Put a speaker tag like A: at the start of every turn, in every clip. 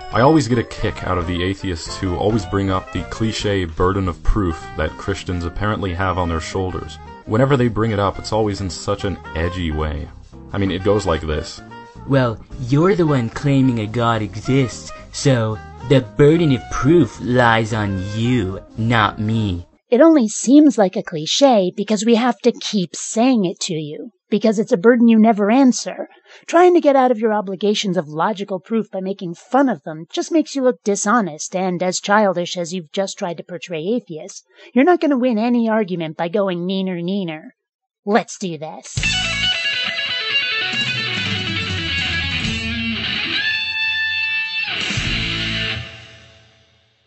A: I always get a kick out of the atheists who always bring up the cliché burden of proof that Christians apparently have on their shoulders. Whenever they bring it up, it's always in such an edgy way. I mean, it goes like this.
B: Well, you're the one claiming a God exists, so the burden of proof lies on you, not me.
C: It only seems like a cliché because we have to keep saying it to you, because it's a burden you never answer. Trying to get out of your obligations of logical proof by making fun of them just makes you look dishonest and as childish as you've just tried to portray atheists. You're not going to win any argument by going neener neener. Let's do this.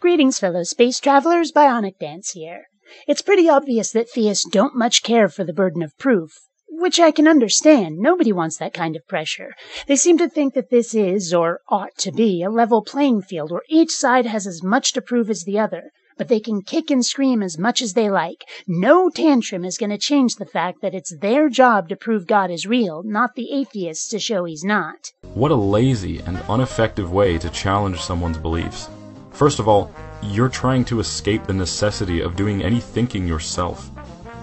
C: Greetings, fellow space travelers. BionicDance here. It's pretty obvious that theists don't much care for the burden of proof, which I can understand. Nobody wants that kind of pressure. They seem to think that this is, or ought to be, a level playing field where each side has as much to prove as the other, but they can kick and scream as much as they like. No tantrum is going to change the fact that it's their job to prove God is real, not the atheists to show he's not.
A: What a lazy and ineffective way to challenge someone's beliefs. First of all, you're trying to escape the necessity of doing any thinking yourself.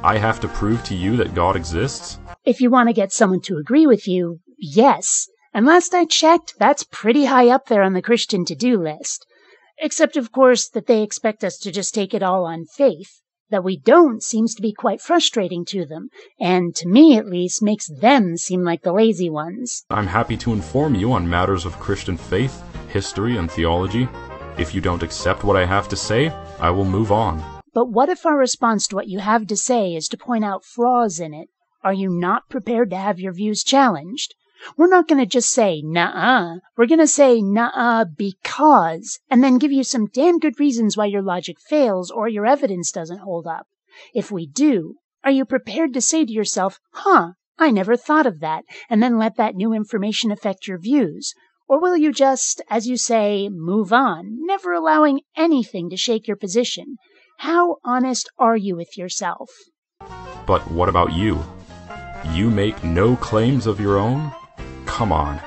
A: I have to prove to you that God exists?
C: If you want to get someone to agree with you, yes. And last I checked, that's pretty high up there on the Christian to-do list. Except, of course, that they expect us to just take it all on faith. That we don't seems to be quite frustrating to them, and to me at least makes them seem like the lazy ones.
A: I'm happy to inform you on matters of Christian faith, history, and theology. If you don't accept what I have to say, I will move on.
C: But what if our response to what you have to say is to point out flaws in it? Are you not prepared to have your views challenged? We're not going to just say, nuh-uh. We're going to say, nuh-uh, because, and then give you some damn good reasons why your logic fails or your evidence doesn't hold up. If we do, are you prepared to say to yourself, I never thought of that, and then let that new information affect your views? Or will you just, as you say, move on, never allowing anything to shake your position? How honest are you with yourself?
A: But what about you? You make no claims of your own? Come on.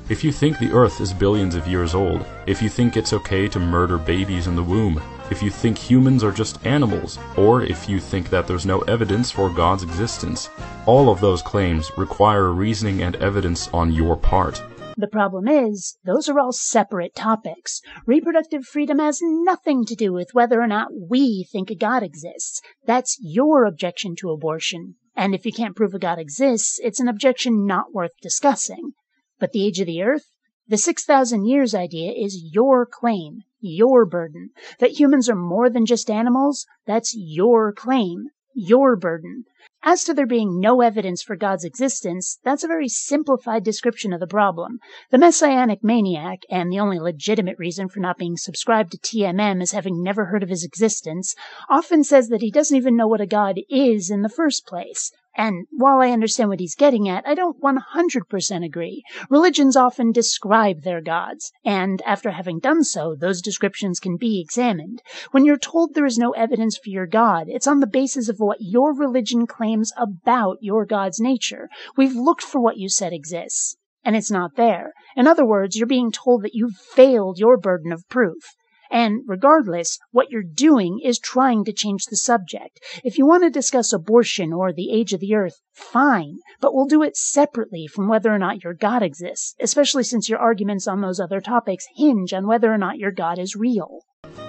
A: If you think the Earth is billions of years old, if you think it's okay to murder babies in the womb, if you think humans are just animals, or if you think that there's no evidence for God's existence, all of those claims require reasoning and evidence on your part.
C: The problem is, those are all separate topics. Reproductive freedom has nothing to do with whether or not we think a God exists. That's your objection to abortion. And if you can't prove a God exists, it's an objection not worth discussing. But the age of the Earth? The 6,000 years idea is your claim, your burden. That humans are more than just animals? That's your claim, your burden. As to there being no evidence for God's existence, that's a very simplified description of the problem. The messianic maniac, and the only legitimate reason for not being subscribed to TMM is having never heard of his existence, often says that he doesn't even know what a God is in the first place. And while I understand what he's getting at, I don't 100% agree. Religions often describe their gods, and after having done so, those descriptions can be examined. When you're told there is no evidence for your God, it's on the basis of what your religion claims about your God's nature. We've looked for what you said exists, and it's not there. In other words, you're being told that you've failed your burden of proof. And regardless, what you're doing is trying to change the subject. If you want to discuss abortion or the age of the Earth, fine, but we'll do it separately from whether or not your God exists, especially since your arguments on those other topics hinge on whether or not your God is real.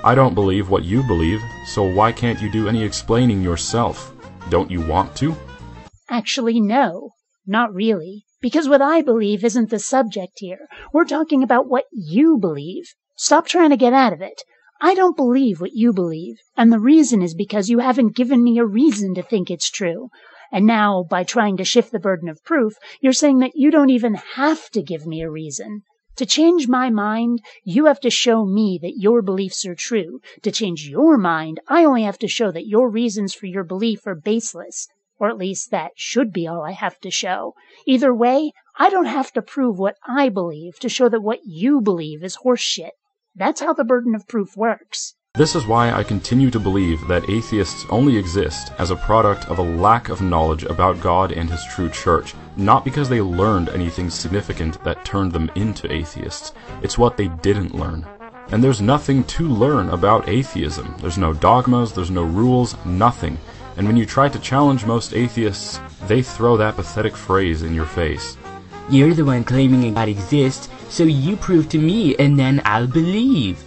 A: I don't believe what you believe, so why can't you do any explaining yourself? Don't you want to?
C: Actually, no, not really. Because what I believe isn't the subject here. We're talking about what you believe. Stop trying to get out of it. I don't believe what you believe, and the reason is because you haven't given me a reason to think it's true. And now, by trying to shift the burden of proof, you're saying that you don't even have to give me a reason. To change my mind, you have to show me that your beliefs are true. To change your mind, I only have to show that your reasons for your belief are baseless. Or at least that should be all I have to show. Either way, I don't have to prove what I believe to show that what you believe is horseshit. That's how the burden of proof works.
A: This is why I continue to believe that atheists only exist as a product of a lack of knowledge about God and His true church, not because they learned anything significant that turned them into atheists. It's what they didn't learn. And there's nothing to learn about atheism. There's no dogmas, there's no rules, nothing. And when you try to challenge most atheists, they throw that pathetic phrase in your face.
B: You're the one claiming a God exists, so you prove to me and then I'll believe.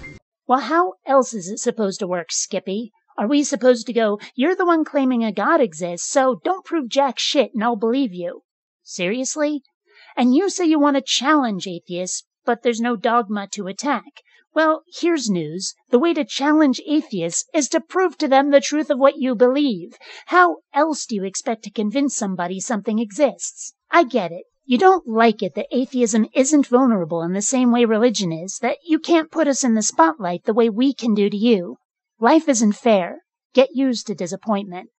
C: Well, how else is it supposed to work, Skippy? Are we supposed to go, you're the one claiming a God exists, so don't prove jack shit and I'll believe you? Seriously? And you say you want to challenge atheists, but there's no dogma to attack. Well, here's news. The way to challenge atheists is to prove to them the truth of what you believe. How else do you expect to convince somebody something exists? I get it. You don't like it that atheism isn't vulnerable in the same way religion is, that you can't put us in the spotlight the way we can do to you. Life isn't fair. Get used to disappointment.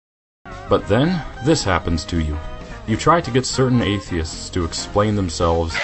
A: But then, this happens to you. You try to get certain atheists to explain themselves.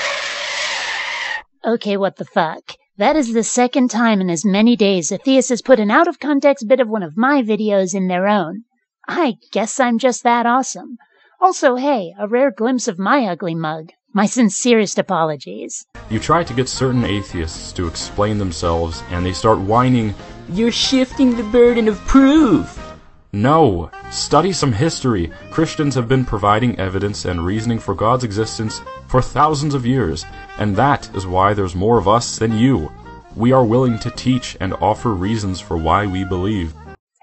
C: Okay, what the fuck? That is the second time in as many days a theist has put an out-of-context bit of one of my videos in their own. I guess I'm just that awesome. Also, hey, a rare glimpse of my ugly mug. My sincerest apologies.
A: You try to get certain atheists to explain themselves, and they start whining,
B: You're shifting the burden of proof.
A: No! Study some history. Christians have been providing evidence and reasoning for God's existence for thousands of years, and that is why there's more of us than you. We are willing to teach and offer reasons for why we believe.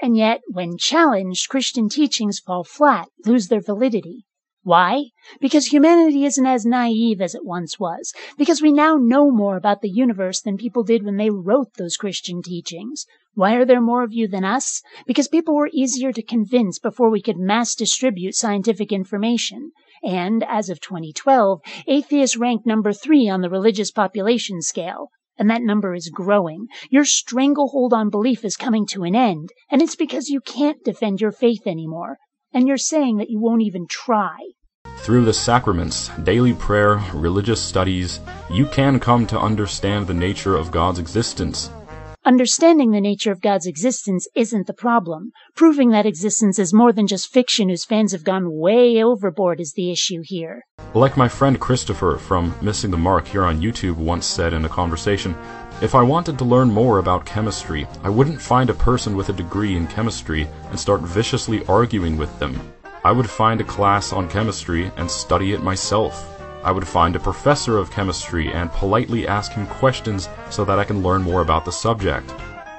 C: And yet, when challenged, Christian teachings fall flat, lose their validity. Why? Because humanity isn't as naive as it once was. Because we now know more about the universe than people did when they wrote those Christian teachings. Why are there more of you than us? Because people were easier to convince before we could mass distribute scientific information. And, as of 2012, atheists ranked number 3 on the religious population scale. And that number is growing. Your stranglehold on belief is coming to an end, and it's because you can't defend your faith anymore. And you're saying that you won't even try.
A: Through the sacraments, daily prayer, religious studies, you can come to understand the nature of God's existence.
C: Understanding the nature of God's existence isn't the problem. Proving that existence is more than just fiction whose fans have gone way overboard is the issue here.
A: Like my friend Christopher from Missing the Mark here on YouTube once said in a conversation, if I wanted to learn more about chemistry, I wouldn't find a person with a degree in chemistry and start viciously arguing with them. I would find a class on chemistry and study it myself. I would find a professor of chemistry and politely ask him questions so that I can learn more about the subject.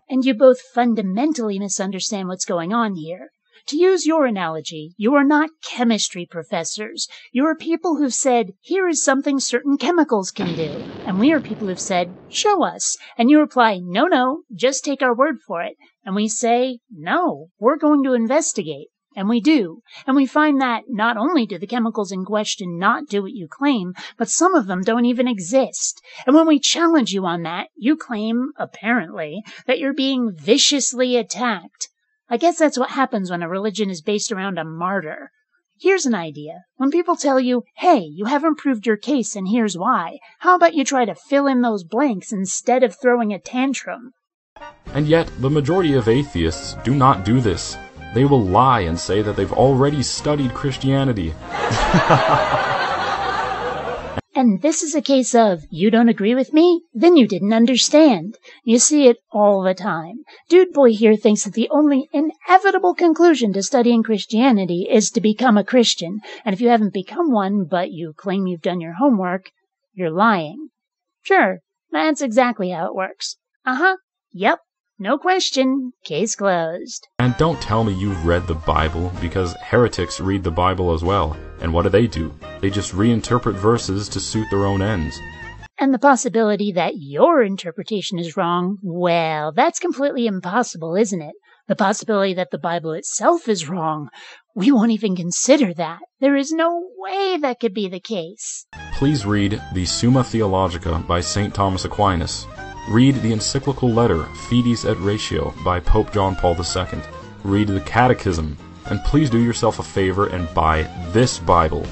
C: And you both fundamentally misunderstand what's going on here. To use your analogy, you are not chemistry professors. You are people who've said, here is something certain chemicals can do. And we are people who've said, show us. And you reply, no, just take our word for it. And we say, no, we're going to investigate. And we do. And we find that not only do the chemicals in question not do what you claim, but some of them don't even exist. And when we challenge you on that, you claim, apparently, that you're being viciously attacked. I guess that's what happens when a religion is based around a martyr. Here's an idea. When people tell you, hey, you haven't proved your case and here's why, how about you try to fill in those blanks instead of throwing a tantrum?
A: And yet, the majority of atheists do not do this. They will lie and say that they've already studied Christianity.
C: And this is a case of, you don't agree with me? Then you didn't understand. You see it all the time. Dude Boy here thinks that the only inevitable conclusion to studying Christianity is to become a Christian. And if you haven't become one, but you claim you've done your homework, you're lying. Sure, that's exactly how it works. Yep. No question. Case closed.
A: And don't tell me you've read the Bible, because heretics read the Bible as well. And what do? They just reinterpret verses to suit their own ends.
C: And the possibility that your interpretation is wrong, well, that's completely impossible, isn't it? The possibility that the Bible itself is wrong, we won't even consider that. There is no way that could be the case.
A: Please read the Summa Theologica by St. Thomas Aquinas. Read the encyclical letter Fides et Ratio by Pope John Paul II. Read the Catechism, and please do yourself a favor and buy this Bible.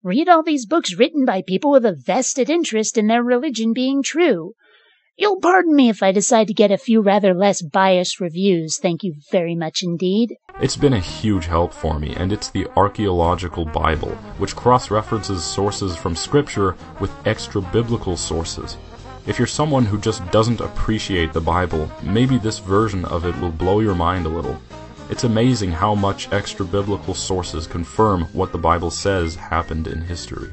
C: Read all these books written by people with a vested interest in their religion being true. You'll pardon me if I decide to get a few rather less biased reviews, thank you very much indeed.
A: It's been a huge help for me, and it's the Archaeological Bible, which cross-references sources from Scripture with extra-biblical sources. If you're someone who just doesn't appreciate the Bible, maybe this version of it will blow your mind a little. It's amazing how much extra-biblical sources confirm what the Bible says happened in history.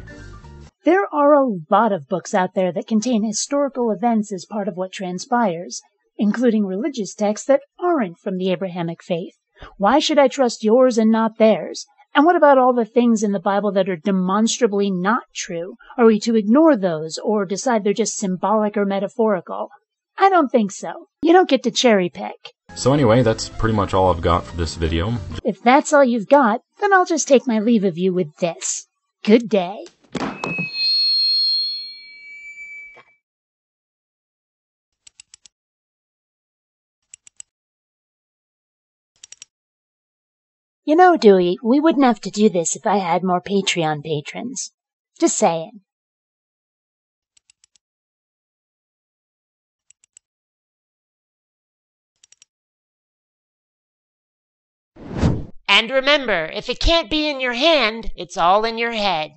C: There are a lot of books out there that contain historical events as part of what transpires, including religious texts that aren't from the Abrahamic faith. Why should I trust yours and not theirs? And what about all the things in the Bible that are demonstrably not true? Are we to ignore those or decide they're just symbolic or metaphorical? I don't think so. You don't get to cherry pick.
A: So anyway, that's pretty much all I've got for this video.
C: If that's all you've got, then I'll just take my leave of you with this. Good day. You know, Dewey, we wouldn't have to do this if I had more Patreon patrons. Just saying.
D: And remember, if it can't be in your hand, it's all in your head.